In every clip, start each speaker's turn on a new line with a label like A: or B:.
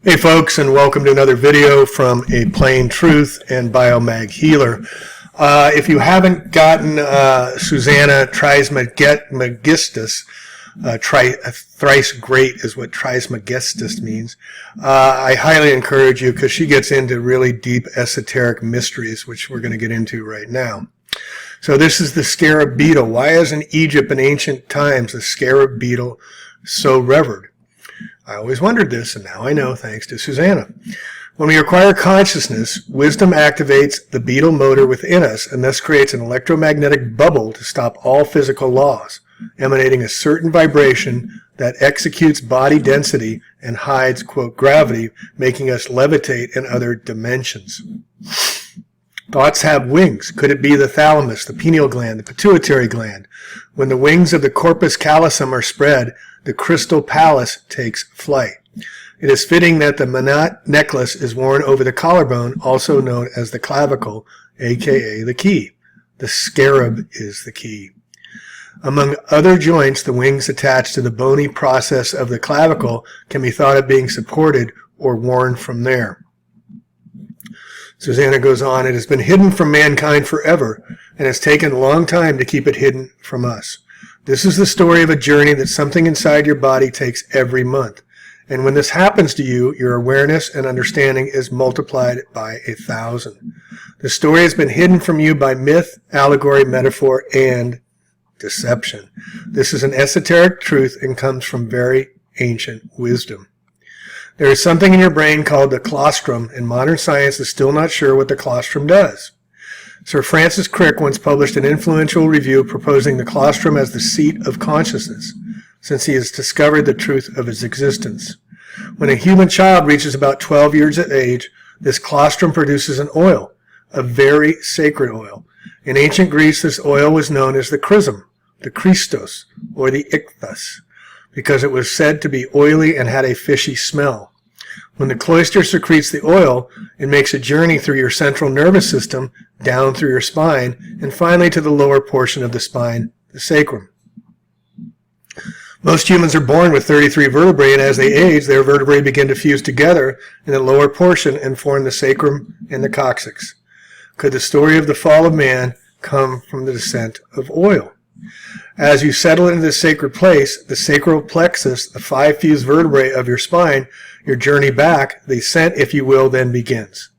A: Hey folks, and welcome to another video from A Plain Truth and Biomag Healer. If you haven't gotten Susanna Trismegistus, thrice great is what Trismegistus means, I highly encourage you because she gets into really deep esoteric mysteries, which we're going to get into right now. So this is the Scarab Beetle. Why is in Egypt in ancient times the Scarab Beetle so revered? I always wondered this, and now I know thanks to Susanna. When we acquire consciousness, wisdom activates the beetle motor within us and thus creates an electromagnetic bubble to stop all physical laws, emanating a certain vibration that executes body density and hides, quote, gravity, making us levitate in other dimensions. Thoughts have wings. Could it be the thalamus, the pineal gland, the pituitary gland? When the wings of the corpus callosum are spread, the crystal palace takes flight. It is fitting that the Manat necklace is worn over the collarbone, also known as the clavicle, aka the key. The scarab is the key. Among other joints, the wings attached to the bony process of the clavicle can be thought of being supported or worn from there. Susanna goes on, it has been hidden from mankind forever, and has taken a long time to keep it hidden from us. This is the story of a journey that something inside your body takes every month. And when this happens to you, your awareness and understanding is multiplied by 1,000. The story has been hidden from you by myth, allegory, metaphor, and deception. This is an esoteric truth and comes from very ancient wisdom. There is something in your brain called the Claustrum, and modern science is still not sure what the Claustrum does. Sir Francis Crick once published an influential review proposing the Claustrum as the seat of consciousness, since he has discovered the truth of its existence. When a human child reaches about 12 years of age, this Claustrum produces an oil, a very sacred oil. In ancient Greece, this oil was known as the chrism, the Christos, or the ichthus, because it was said to be oily and had a fishy smell. When the cloister secretes the oil, it makes a journey through your central nervous system, down through your spine, and finally to the lower portion of the spine, the sacrum. Most humans are born with 33 vertebrae, and as they age, their vertebrae begin to fuse together in the lower portion and form the sacrum and the coccyx. Could the story of the fall of man come from the descent of oil? As you settle into this sacred place, the sacral plexus, the 5 fused vertebrae of your spine, your journey back, the ascent, if you will, then begins.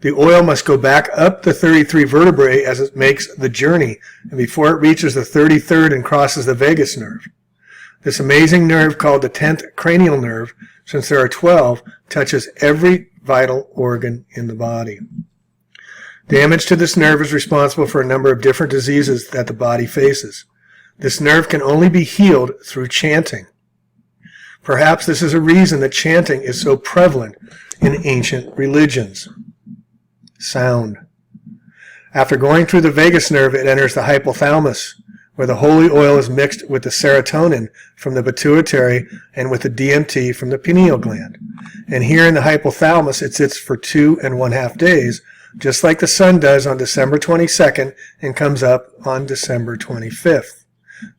A: The oil must go back up the 33 vertebrae as it makes the journey, and before it reaches the 33rd and crosses the vagus nerve. This amazing nerve, called the 10th cranial nerve, since there are 12, touches every vital organ in the body. Damage to this nerve is responsible for a number of different diseases that the body faces. This nerve can only be healed through chanting. Perhaps this is a reason that chanting is so prevalent in ancient religions. Sound. After going through the vagus nerve, it enters the hypothalamus, where the holy oil is mixed with the serotonin from the pituitary and with the DMT from the pineal gland. And here in the hypothalamus, it sits for 2.5 days, just like the sun does on December 22nd and comes up on December 25th.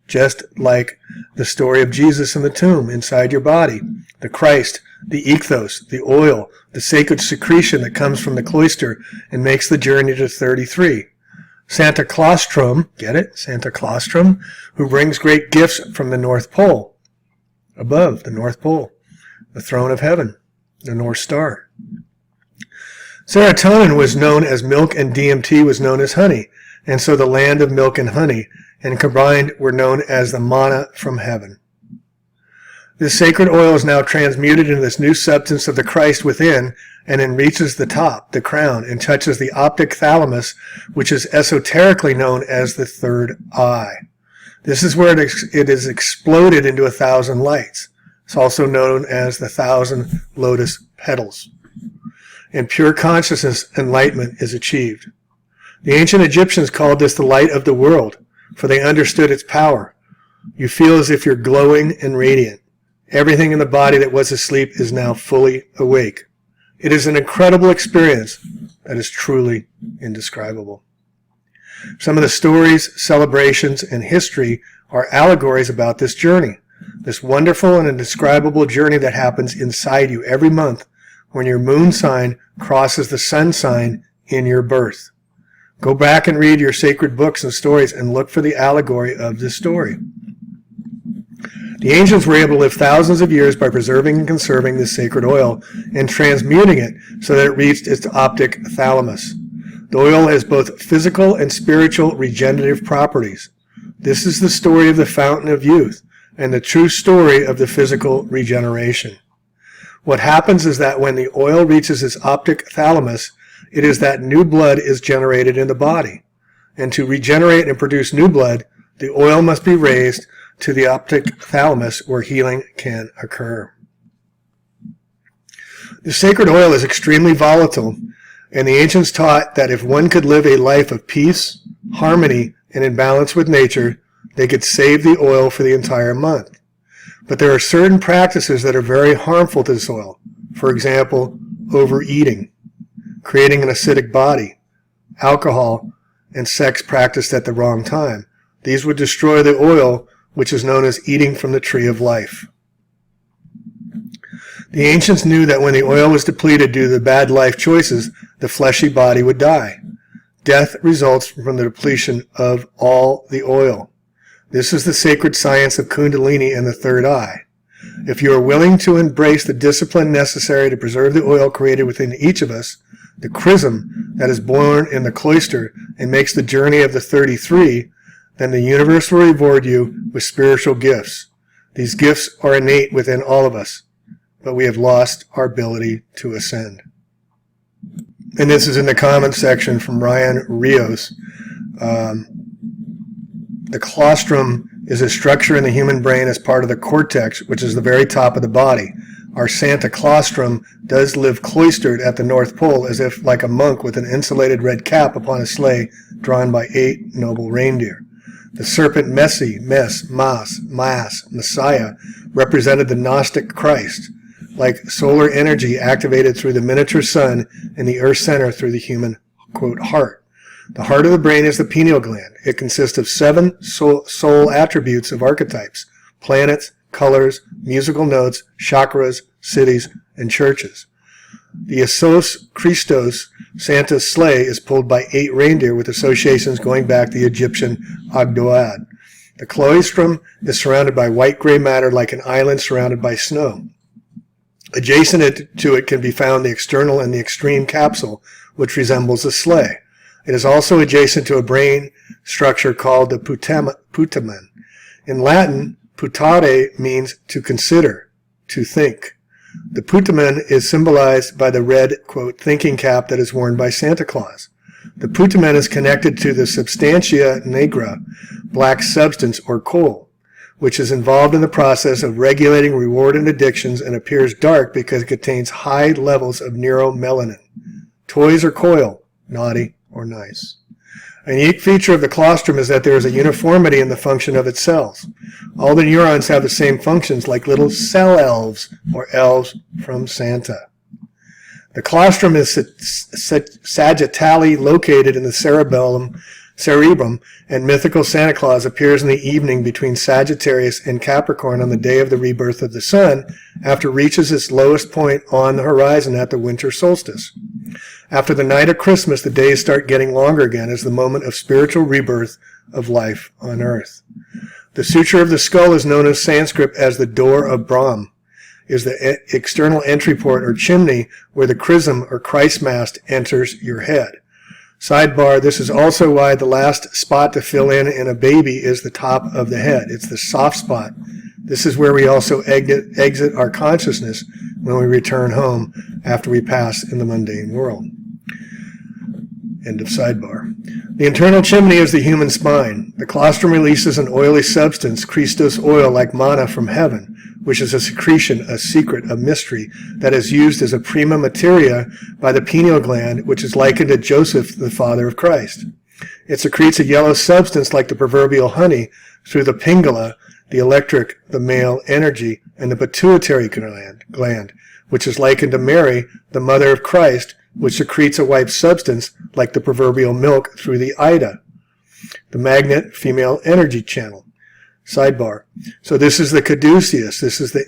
A: Just like the story of Jesus in the tomb inside your body, the Christ, the ichthos, the oil, the sacred secretion that comes from the cloister and makes the journey to 33. Santa Claustrum, get it? Santa Claustrum, who brings great gifts from the North Pole. Above the North Pole, the throne of heaven, the North Star. Serotonin was known as milk and DMT was known as honey, and so the land of milk and honey, and combined were known as the manna from heaven. This sacred oil is now transmuted into this new substance of the Christ within, and then reaches the top, the crown, and touches the optic thalamus, which is esoterically known as the third eye. This is where it is exploded into 1,000 lights. It's also known as the 1,000 lotus petals. In pure consciousness, enlightenment is achieved. The ancient Egyptians called this the light of the world, for they understood its power. You feel as if you're glowing and radiant. Everything in the body that was asleep is now fully awake. It is an incredible experience that is truly indescribable. Some of the stories, celebrations, and history are allegories about this journey. This wonderful and indescribable journey that happens inside you every month when your moon sign crosses the sun sign in your birth. Go back and read your sacred books and stories and look for the allegory of this story. The ancients were able to live thousands of years by preserving and conserving this sacred oil and transmuting it so that it reached its optic thalamus. The oil has both physical and spiritual regenerative properties. This is the story of the fountain of youth and the true story of the physical regeneration. What happens is that when the oil reaches its optic thalamus, it is that new blood is generated in the body. And to regenerate and produce new blood, the oil must be raised to the optic thalamus where healing can occur. The sacred oil is extremely volatile, and the ancients taught that if one could live a life of peace, harmony, and in balance with nature, they could save the oil for the entire month. But there are certain practices that are very harmful to this oil. For example, overeating, creating an acidic body, alcohol, and sex practiced at the wrong time. These would destroy the oil, which is known as eating from the tree of life. The ancients knew that when the oil was depleted due to the bad life choices, the fleshy body would die. Death results from the depletion of all the oil. This is the sacred science of Kundalini and the third eye. If you are willing to embrace the discipline necessary to preserve the oil created within each of us, the chrism that is born in the cloister and makes the journey of the 33, then the universe will reward you with spiritual gifts. These gifts are innate within all of us, but we have lost our ability to ascend. And this is in the comments section from Ryan Rios. The claustrum is a structure in the human brain as part of the cortex, which is the very top of the body. Our Santa Claustrum does live cloistered at the North Pole, as if like a monk with an insulated red cap upon a sleigh drawn by 8 noble reindeer. The serpent Messi, Messiah, represented the Gnostic Christ, like solar energy activated through the miniature sun and the earth center through the human, quote, heart. The heart of the brain is the pineal gland. It consists of 7 soul attributes of archetypes, planets, colors, musical notes, chakras, cities, and churches. The Isos Christos, Santa's sleigh, is pulled by 8 reindeer with associations going back to the Egyptian Ogdoad. The claustrum is surrounded by white-gray matter like an island surrounded by snow. Adjacent to it can be found the external and the extreme capsule, which resembles a sleigh. It is also adjacent to a brain structure called the putamen. In Latin, putare means to consider, to think. The putamen is symbolized by the red, quote, thinking cap that is worn by Santa Claus. The putamen is connected to the substantia nigra, black substance or coal, which is involved in the process of regulating reward and addictions and appears dark because it contains high levels of neuromelanin. Toys or coil, naughty or nice. A unique feature of the claustrum is that there is a uniformity in the function of its cells. All the neurons have the same functions, like little cell elves or elves from Santa. The claustrum is sagittally located in the cerebrum, and mythical Santa Claus appears in the evening between Sagittarius and Capricorn on the day of the rebirth of the sun, after it reaches its lowest point on the horizon at the winter solstice. After the night of Christmas, the days start getting longer again as the moment of spiritual rebirth of life on earth. The suture of the skull is known in Sanskrit as the door of Brahm, is the external entry port or chimney where the chrism or Christ mast enters your head. Sidebar, this is also why the last spot to fill in a baby is the top of the head. It's the soft spot. This is where we also exit our consciousness when we return home after we pass in the mundane world. End of sidebar. The internal chimney is the human spine. The claustrum releases an oily substance, Christos oil, like manna from heaven, which is a secretion, a secret, a mystery that is used as a prima materia by the pineal gland, which is likened to Joseph, the father of Christ. It secretes a yellow substance like the proverbial honey through the pingala, the electric, the male energy, and the pituitary gland, which is likened to Mary, the mother of Christ, which secretes a white substance like the proverbial milk through the ida, the magnet female energy channel. Sidebar. So this is the caduceus. This is the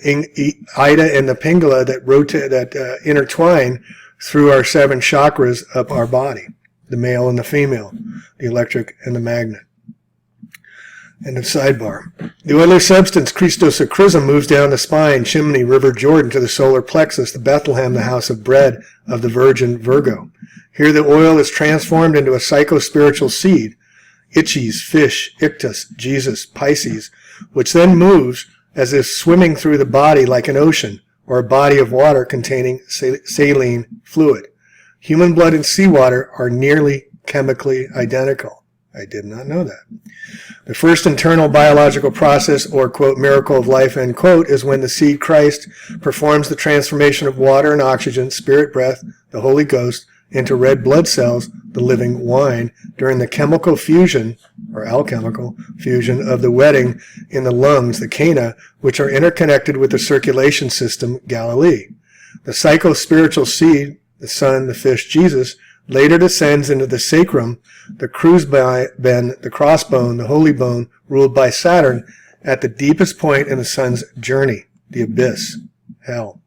A: Ida and the Pingala that rotate, that intertwine through our 7 chakras of our body. The male and the female, the electric and the magnet. End of sidebar. The oily substance, Christosacrism, moves down the spine, chimney, river Jordan to the solar plexus, the Bethlehem, the house of bread of the Virgin Virgo. Here the oil is transformed into a psycho-spiritual seed, Ichis, fish, Ictus, Jesus, Pisces, which then moves as if swimming through the body like an ocean, or a body of water containing saline fluid. Human blood and seawater are nearly chemically identical. I did not know that. The first internal biological process, or, quote, miracle of life, end quote, is when the seed Christ performs the transformation of water and oxygen, spirit breath, the Holy Ghost, into red blood cells, the living wine, during the chemical fusion, or alchemical fusion, of the wedding in the lungs, the Cana, which are interconnected with the circulation system, Galilee. The psycho-spiritual seed, the Son, the fish, Jesus, later descends into the sacrum, the ben, the crossbone, the holy bone, ruled by Saturn, at the deepest point in the Sun's journey, the abyss, hell.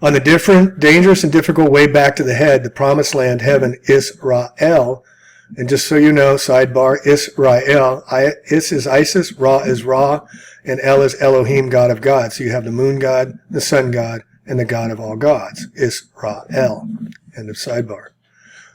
A: On the dangerous and difficult way back to the head, the promised land, heaven, Israel, and just so you know, sidebar, Israel, Is is Isis, Ra is Ra, and El is Elohim, God of gods. So you have the moon god, the sun god, and the God of all gods, Israel. End of sidebar.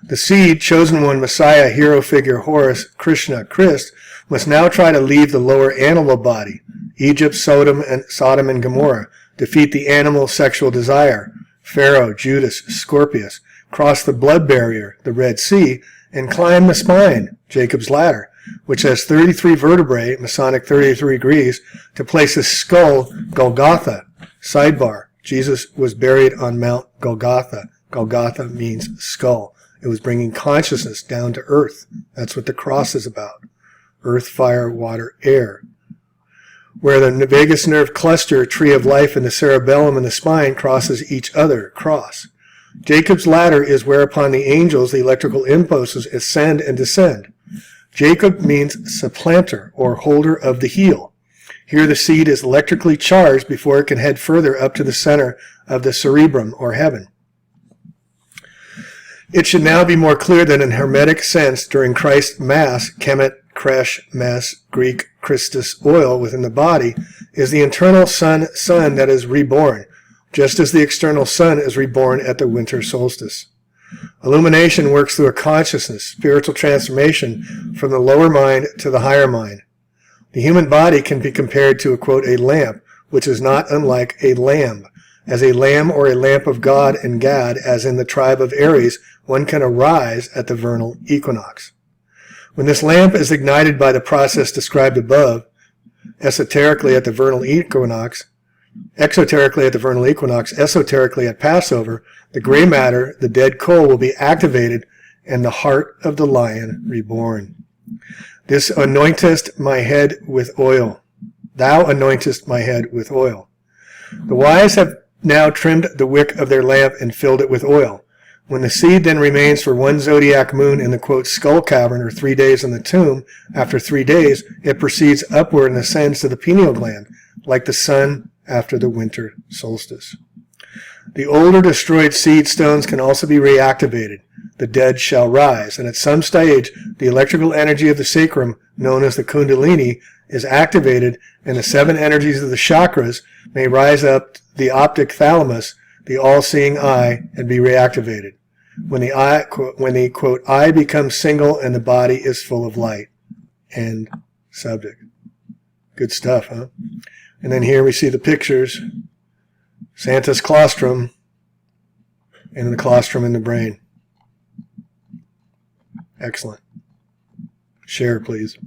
A: The seed, chosen one, Messiah, hero figure, Horus, Krishna, Christ, must now try to leave the lower animal body, Egypt, Sodom and Gomorrah, defeat the animal sexual desire, Pharaoh, Judas, Scorpius, cross the blood barrier, the Red Sea, and climb the spine, Jacob's ladder, which has 33 vertebrae, Masonic 33 degrees, to place his skull, Golgotha. Sidebar. Jesus was buried on Mount Golgotha. Golgotha means skull. It was bringing consciousness down to earth. That's what the cross is about. Earth, fire, water, air. Where the vagus nerve cluster, tree of life, and the cerebellum and the spine crosses each other, cross. Jacob's ladder is whereupon the angels, the electrical impulses, ascend and descend. Jacob means supplanter, or holder of the heel. Here the seed is electrically charged before it can head further up to the center of the cerebrum, or heaven. It should now be more clear that in hermetic sense, during Christ's Mass, Kemet, Kresh, Mass, Greek, Christus, oil within the body, is the internal sun that is reborn, just as the external sun is reborn at the winter solstice. Illumination works through a consciousness, spiritual transformation from the lower mind to the higher mind. The human body can be compared to, quote, a lamp, which is not unlike a lamb. As a lamb or a lamp of God and Gad, as in the tribe of Aries, one can arise at the vernal equinox. When this lamp is ignited by the process described above, exoterically at the vernal equinox, esoterically at Passover, the gray matter, the dead coal, will be activated and the heart of the lion reborn. This anointest my head with oil. Thou anointest my head with oil. The wise have now trimmed the wick of their lamp and filled it with oil. When the seed then remains for 1 zodiac moon in the, quote, skull cavern, or 3 days in the tomb, after 3 days, it proceeds upward and ascends to the pineal gland, like the sun after the winter solstice. The older destroyed seed stones can also be reactivated. The dead shall rise, and at some stage, the electrical energy of the sacrum, known as the kundalini, is activated, and the 7 energies of the chakras may rise up the optic thalamus, the all-seeing eye, and be reactivated. When the quote, eye becomes single and the body is full of light. End subject. Good stuff, huh? And then here we see the pictures. Santa's Claustrum and the Claustrum in the brain. Excellent. Share, please.